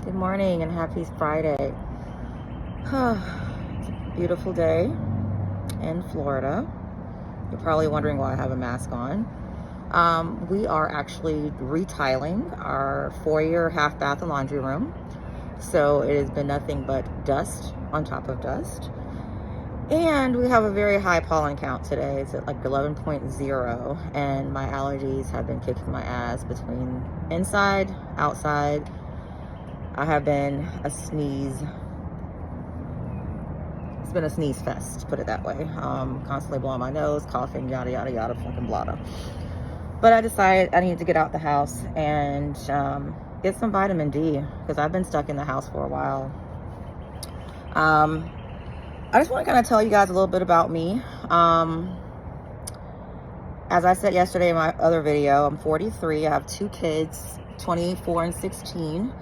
Good morning and happy Friday. It's a beautiful day in Florida. You're probably wondering why I have a mask on. We are actually retiling our foyer half bath and laundry room. So it has been nothing but dust on top of dust. And we have a very high pollen count today. It's at like 11.0, and my allergies have been kicking my ass between inside, outside. I have been a sneeze. It's been a sneeze fest, put it that way. Constantly blowing my nose, coughing, yada, yada, yada, fucking blada. But I decided I need to get out the house and get some vitamin D because I've been stuck in the house for a while. I just want to kind of tell you guys a little bit about me. As I said yesterday in my other video, I'm 43. I have two kids, 24 and 16.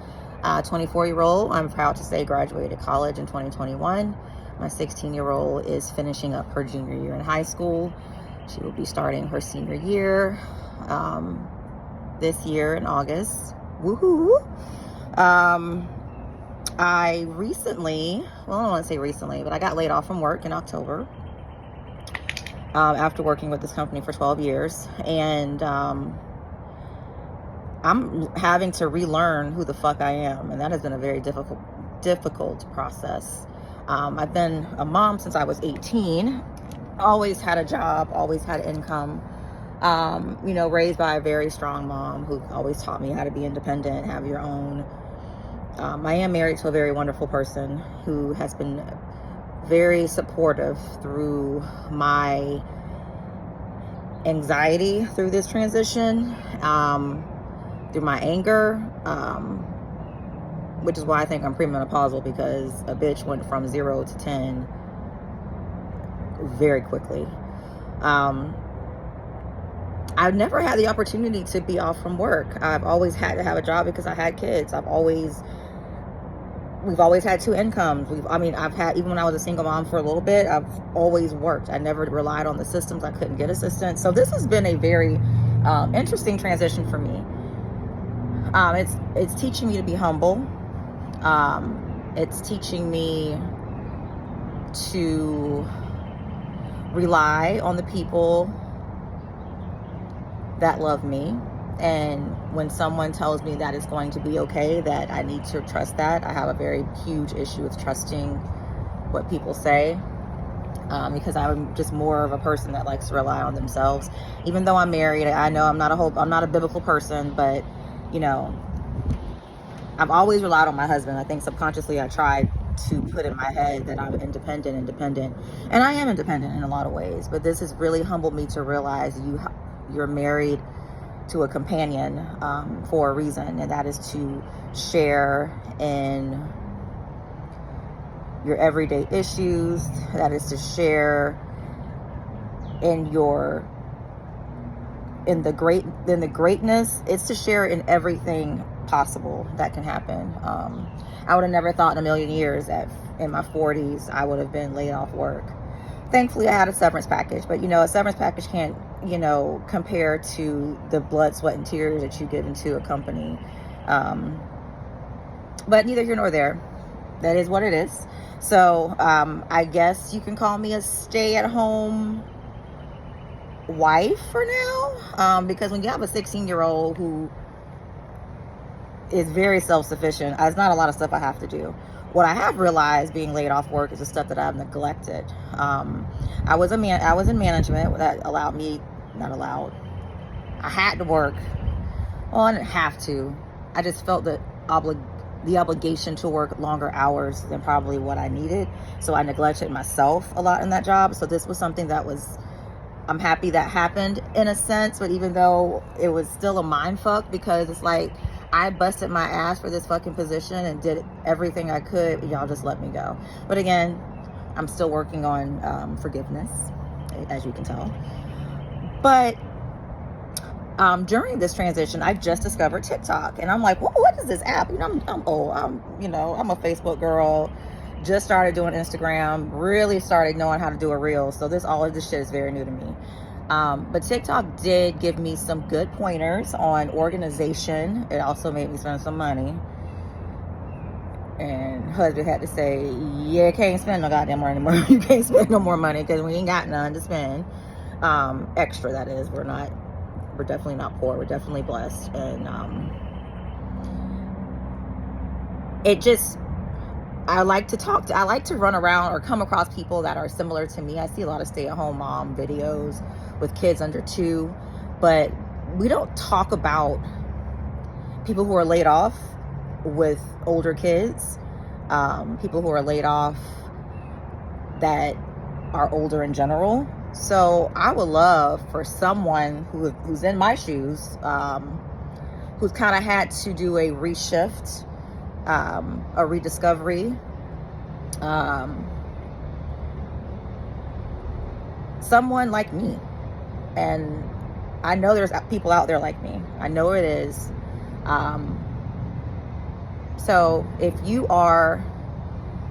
24-year-old, I'm proud to say, graduated college in 2021. My 16-year-old is finishing up her junior year in high school. She will be starting her senior year this year in August. Woohoo! I recently, well, I don't want to say recently, but I got laid off from work in October after working with this company for 12 years. And I'm having to relearn who the fuck I am, and that has been a very difficult process. I've been a mom since I was 18, always had a job, always had income, raised by a very strong mom who always taught me how to be independent, have your own. I am married to a very wonderful person who has been very supportive through my anxiety through this transition. Through my anger, which is why I think I'm premenopausal, because a bitch went from 0 to 10 very quickly. I've never had the opportunity to be off from work. I've always had to have a job because I had kids. We've always had two incomes. I've had, even when I was a single mom for a little bit, I've always worked. I never relied on the systems. I couldn't get assistance. So this has been a very interesting transition for me. It's teaching me to be humble. It's teaching me to rely on the people that love me. And when someone tells me that it's going to be okay, that I need to trust that. I have a very huge issue with trusting what people say. Because I'm just more of a person that likes to rely on themselves. Even though I'm married, I know I'm not a biblical person, but I've always relied on my husband. I think subconsciously I tried to put in my head that I'm independent, and I am independent in a lot of ways. But this has really humbled me to realize you're married to a companion for a reason, and that is to share in your everyday issues. That is to share in the greatness. It's to share in everything possible that can happen. I would have never thought in a million years that in my 40s I would have been laid off work. Thankfully I had a severance package, but a severance package can't compare to the blood, sweat, and tears that you give into a company. But neither here nor there. That is what it is. So I guess you can call me a stay-at-home wife for now, because when you have a 16-year-old who is very self-sufficient, there's not a lot of stuff I have to do. What I have realized being laid off work is the stuff that I've neglected. I was in management that I had to work. Well, I didn't have to. I just felt the obligation to work longer hours than probably what I needed. So I neglected myself a lot in that job. So this was something that I'm happy that happened in a sense, but even though it was still a mind fuck, because it's like, I busted my ass for this fucking position and did everything I could. Y'all just let me go. But again, I'm still working on forgiveness, as you can tell. But during this transition, I just discovered TikTok, and I'm like, what is this app? I'm old. I'm a Facebook girl. Just started doing Instagram. Really started knowing how to do a reel. So all of this shit is very new to me. But TikTok did give me some good pointers on organization. It also made me spend some money. And husband had to say, yeah, can't spend no goddamn money anymore. You can't spend no more money because we ain't got none to spend. Extra, that is. We're definitely not poor. We're definitely blessed. And I like to run around or come across people that are similar to me. I see a lot of stay-at-home mom videos with kids under 2, but we don't talk about people who are laid off with older kids, people who are laid off that are older in general. So I would love for someone who's in my shoes, who's kind of had to do a reshift, a rediscovery, someone like me. And I know there's people out there like me. I know it is. So if you are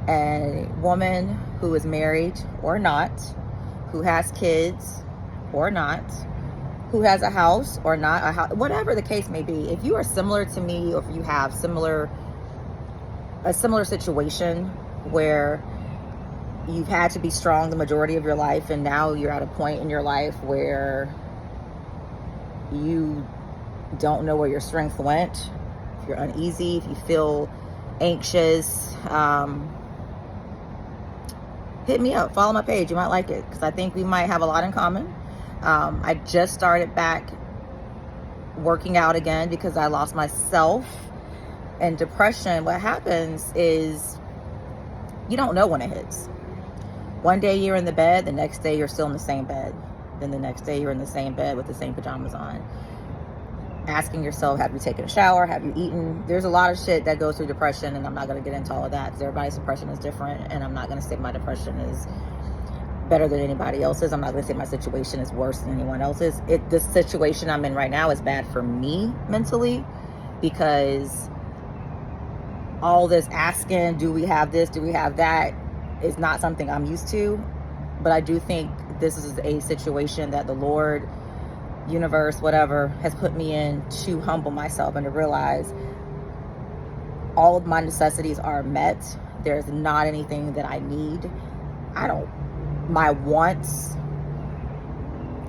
a woman who is married or not, who has kids or not, who has a house or not a house, whatever the case may be, if you are similar to me, or if you have a similar situation where you've had to be strong the majority of your life, and now you're at a point in your life where you don't know where your strength went, if you're uneasy, if you feel anxious, hit me up, follow my page. You might like it, because I think we might have a lot in common. I just started back working out again because I lost myself. And depression, what happens is you don't know when it hits. One day you're in the bed, the next day you're still in the same bed. Then the next day you're in the same bed with the same pajamas on. Asking yourself, have you taken a shower? Have you eaten? There's a lot of shit that goes through depression, and I'm not going to get into all of that because everybody's depression is different, and I'm not going to say my depression is better than anybody else's. I'm not going to say my situation is worse than anyone else's. This situation I'm in right now is bad for me mentally, because all this asking, do we have this, do we have that, is not something I'm used to. But I do think this is a situation that the Lord, universe, whatever, has put me in to humble myself and to realize all of my necessities are met. There's not anything that I need. My wants,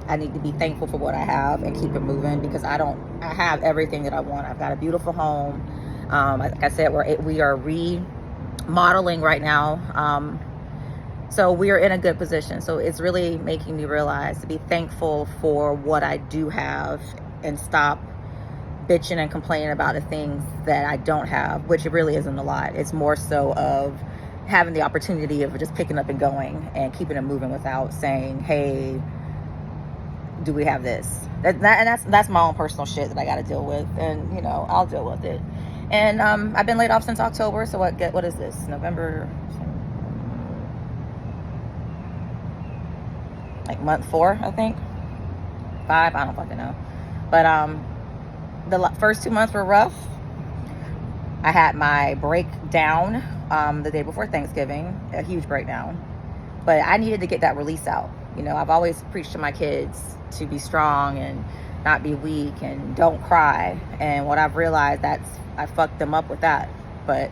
I need to be thankful for what I have and keep it moving, because I have everything that I want. I've got a beautiful home. Like I said, we are remodeling right now. So we are in a good position. So it's really making me realize to be thankful for what I do have and stop bitching and complaining about the things that I don't have, which it really isn't a lot. It's more so of having the opportunity of just picking up and going and keeping it moving without saying, hey, do we have this? And that's my own personal shit that I got to deal with. And, I'll deal with it. And I've been laid off since October. So what is this? November, like month 4, I think. 5, I don't fucking know. But the first 2 months were rough. I had my breakdown the day before Thanksgiving, a huge breakdown. But I needed to get that release out. I've always preached to my kids to be strong and not be weak and don't cry. And what I've realized, I fucked them up with that. But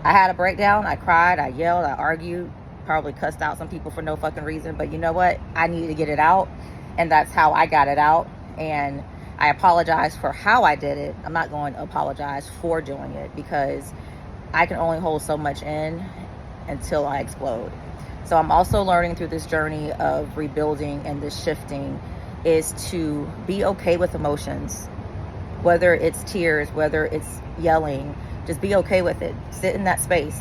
I had a breakdown. I cried, I yelled, I argued, probably cussed out some people for no fucking reason. But you know what? I needed to get it out. And that's how I got it out. And I apologize for how I did it. I'm not going to apologize for doing it, because I can only hold so much in until I explode. So I'm also learning through this journey of rebuilding and this shifting is to be okay with emotions, whether it's tears, whether it's yelling. Just be okay with it. Sit in that space.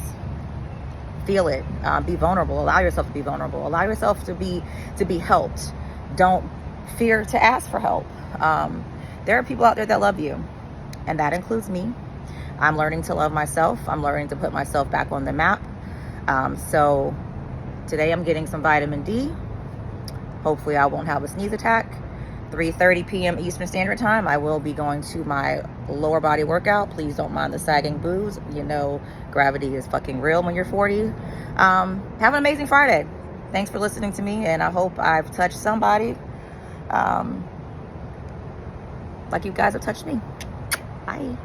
Feel it. Be vulnerable. Allow yourself to be vulnerable. Allow yourself to be helped. Don't fear to ask for help. There are people out there that love you, and that includes me. I'm learning to love myself. I'm learning to put myself back on the map. So today I'm getting some vitamin D. Hopefully I won't have a sneeze attack. 3:30 p.m. Eastern Standard Time, I will be going to my lower body workout. Please don't mind the sagging boobs. Gravity is fucking real when you're 40. Have an amazing Friday. Thanks for listening to me, and I hope I've touched somebody like you guys have touched me. Bye.